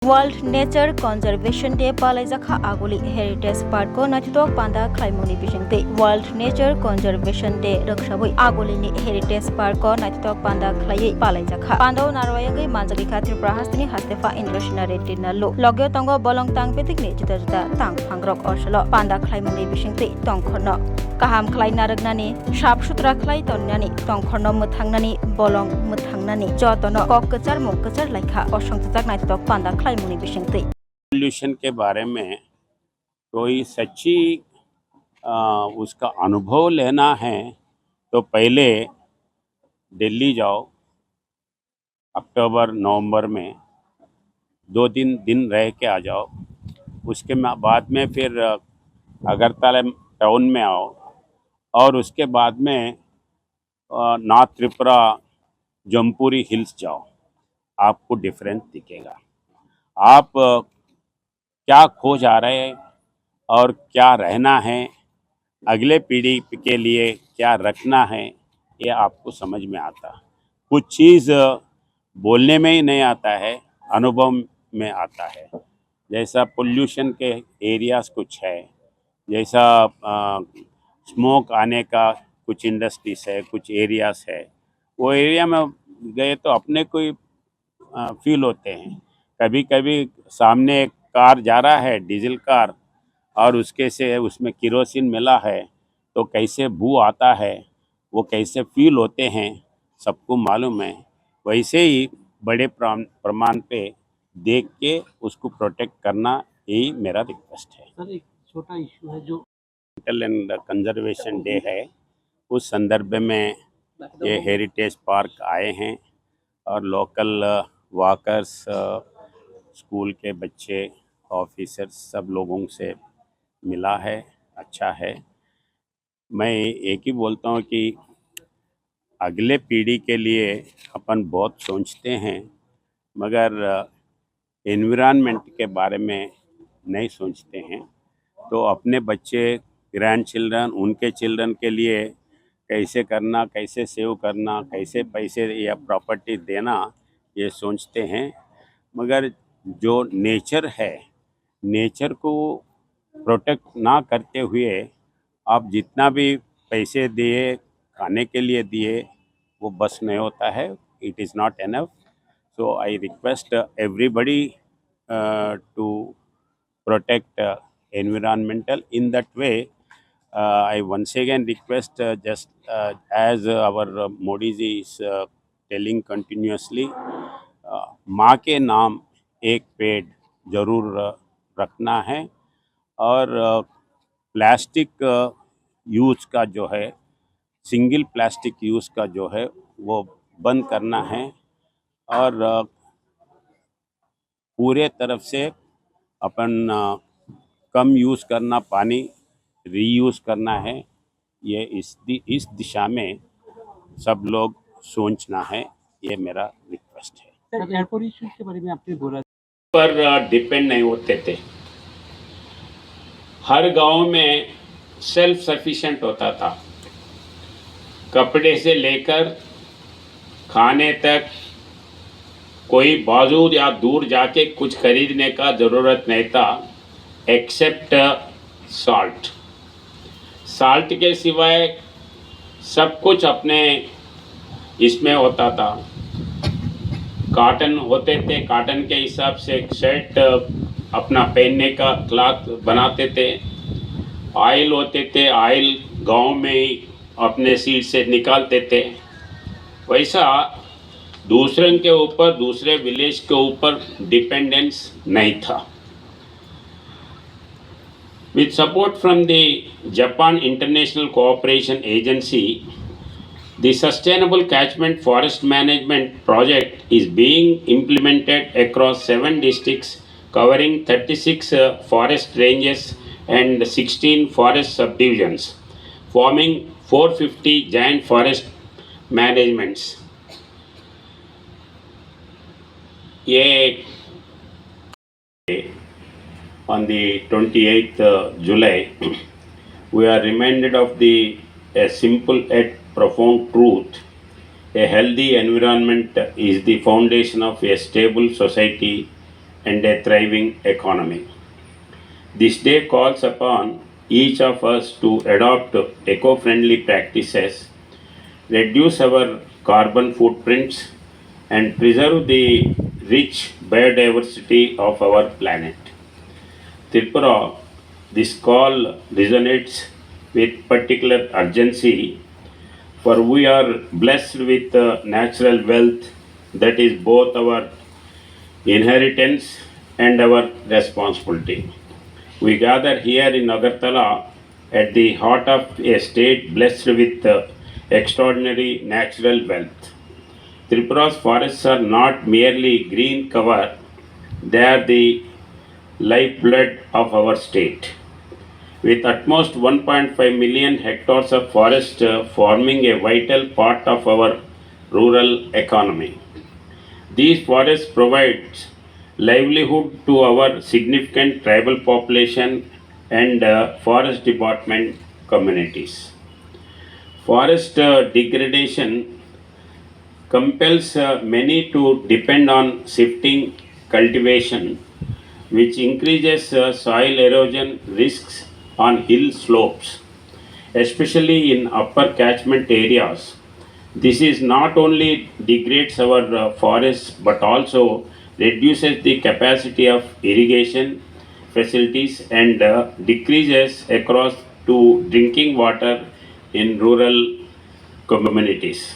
World Nature Conservation Day palai jakha aguli Heritage Park ko nachitok panda khlaimoni bisingte World Nature Conservation Day rakshabui aguli ni Heritage Park ko nachitok panda khlai palai jakha pando narwayagai manjagi khatir prahastini hastefa Indrashna Reddy nallo logyo tongo bolong tang petik ni jita jita tang phangrok orsalo panda khlaimoni bisingte tongkhorno kaham khlai naragnani sap sutra khlai tonnani tongkhorno muthangnani bolong muthangnani jotono kokkachar mokkachar laikha osongchak nachitok panda pollution के बारे में कोई सच्ची उसका अनुभव लेना है तो पहले दिल्ली जाओ अक्टूबर नवंबर में 2-3 दिन रह के आ जाओ। उसके बाद में फिर अगरतला टाउन में आओ और उसके बाद में नॉर्थ त्रिपुरा जमपुरी हिल्स जाओ, आपको डिफरेंस दिखेगा। आप क्या खो जा रहे हैं और क्या रहना है, अगले पीढ़ी के लिए क्या रखना है, ये आपको समझ में आता। कुछ चीज़ बोलने में ही नहीं आता है, अनुभव में आता है। जैसा पोल्यूशन के एरियाज़ कुछ है, जैसा स्मोक आने का कुछ इंडस्ट्रीज है, कुछ एरियाज़ है, वो एरिया में गए तो अपने को ही फील होते हैं। कभी कभी सामने एक कार जा रहा है, डीजल कार, और उसके से उसमें केरोसिन मिला है तो कैसे बू आता है, वो कैसे फील होते हैं, सबको मालूम है। वैसे ही बड़े प्रमाण पे देख के उसको प्रोटेक्ट करना यही मेरा रिक्वेस्ट है। सर, एक छोटा इशू है जो एंड कंजर्वेशन डे है, उस संदर्भ में ये हेरिटेज पार्क आए हैं और लोकल वॉकर्स, स्कूल के बच्चे, ऑफिसर्स, सब लोगों से मिला है। अच्छा है। मैं एक ही बोलता हूँ कि अगले पीढ़ी के लिए अपन बहुत सोचते हैं मगर एनवायरनमेंट के बारे में नहीं सोचते हैं। तो अपने बच्चे, ग्रैंड चिल्ड्रन, उनके चिल्ड्रन के लिए कैसे करना, कैसे सेव करना, कैसे पैसे या प्रॉपर्टी देना, ये सोचते हैं। मगर जो नेचर है, नेचर को प्रोटेक्ट ना करते हुए आप जितना भी पैसे दिए, खाने के लिए दिए, वो बस नहीं होता है। It is not enough. So I request everybody to protect environmental in that way. I once again request just as our Modi ji is telling continuously, माँ के नाम एक पेड़ जरूर रखना है और प्लास्टिक यूज़ का जो है, सिंगल प्लास्टिक यूज़ का जो है वो बंद करना है और पूरे तरफ से अपन कम यूज़ करना, पानी रीयूज़ करना है। ये इस दिशा में सब लोग सोचना है, ये मेरा रिक्वेस्ट है। सर, एयरपोर्ट इश्यूज के बारे में आपने बोला पर डिपेंड नहीं होते थे। हर गांव में सेल्फ सफिशिएंट होता था, कपड़े से लेकर खाने तक। कोई बाजू या दूर जाके कुछ खरीदने का ज़रूरत नहीं था एक्सेप्ट साल्ट। साल्ट के सिवाय सब कुछ अपने इसमें होता था। कॉटन होते थे, कॉटन के हिसाब से शर्ट अपना पहनने का क्लॉथ बनाते थे। ऑयल होते थे, ऑयल गांव में ही अपने सीड से निकालते थे। वैसा दूसरे के ऊपर, दूसरे विलेज के ऊपर डिपेंडेंस नहीं था। With support from the Japan International Cooperation Agency, the Sustainable Catchment Forest Management Project is being implemented across 7 districts covering 36 forest ranges and 16 forest subdivisions, forming 450 giant forest managements. On the 28th July, we are reminded of a simple yet profound truth. A healthy environment is the foundation of a stable society and a thriving economy. This day calls upon each of us to adopt eco-friendly practices, reduce our carbon footprints, and preserve the rich biodiversity of our planet. Tripura, this call resonates with particular urgency, for we are blessed with natural wealth that is both our inheritance and our responsibility. We gather here in Agartala at the heart of a state blessed with extraordinary natural wealth. Tripura's forests are not merely green cover, they are the lifeblood of our state. With at most 1.5 million hectares of forest forming a vital part of our rural economy. These forests provide livelihood to our significant tribal population and forest department communities. Forest degradation compels many to depend on shifting cultivation, which increases soil erosion risks on hill slopes, especially in upper catchment areas. This is not only degrades our forests but also reduces the capacity of irrigation facilities and decreases across to drinking water in rural communities.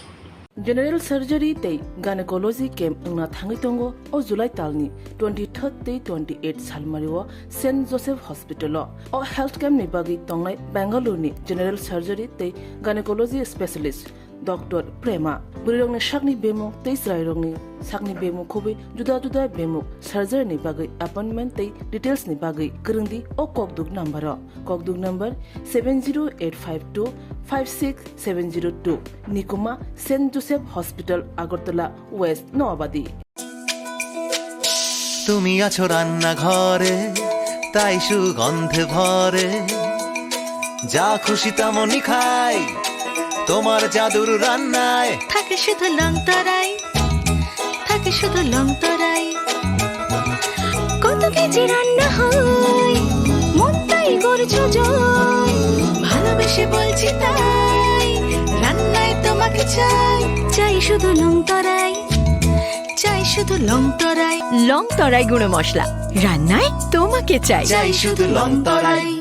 General surgery tei gynecology camp na thangi tongo o July talni 23rd tei 28 salmariwo St Joseph Hospital o health camp ni bagi tongai Bangalore ni general surgery tei gynecology specialist Dr. Prema burirong ni shakni bemo tei srairong ni sakni bemo khobi juda juda bemo surgery ni bagi appointment tei details ni bagi kerengdi o kokduk number 70852 56702 Nikuma St Joseph Hospital Agartala West Noabadi. তুমি আছো রান্না ঘরে তাই সুগন্ধে ভরে যা খুশি তেমনই খাই তোমার জাদুর রান্নায় থাকে শুধু লংতরাই থাকে শুধু লংতরাই কত কেজি রান্না হয় মন তাই করছো জয় ভালোবেসে বলছি তাই রান্নায় তোমাকে চাই চাই শুধু লংতরাই চাই শুধু লংতরাই লংতরাই গুঁড়ো মশলা রান্নায় তোমাকে চাই চাই শুধু লংতরাই